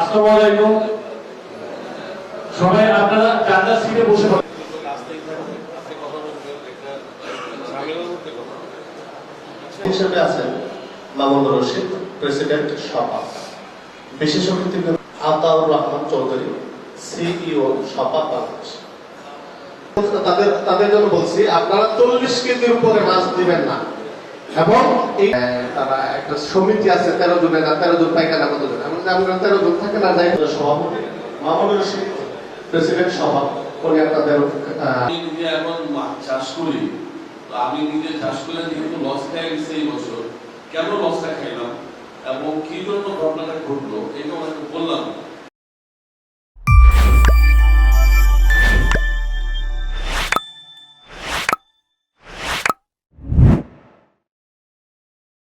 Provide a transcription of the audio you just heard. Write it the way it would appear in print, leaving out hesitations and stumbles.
আসসালামু আলাইকুম। সবাই আপনারা যার সিটে বসে পড়ুন। হিসেবে আছেন মামুনুর রশিদ, প্রেসিডেন্ট সপা। বিশেষ অতিথি আতাউর রহমান চৌধুরী, সিইও সপা বাংলাদেশ। তাদের জন্য বলছি আপনারা 40 কেজির উপরে মাছ দিবেন না। এবং তারা একটা সমিতি আছে 13 জনের, 13 জন পাইকানা কত জন, আমরা 13 জন থাকে না, যাই সভাপতি মামুনুর রশিদ, প্রেসিডেন্ট সভা, উনি আপনাদের নিজে এখন মাছ চাষ করি, আমি নিজে চাষ করে যেহেতু লস খেয়ে গেছি এই বছর, কেন লসটা খাইলাম এবং কি জন্য ঘটনাটা ঘটলো এটা ওনাকে বললাম।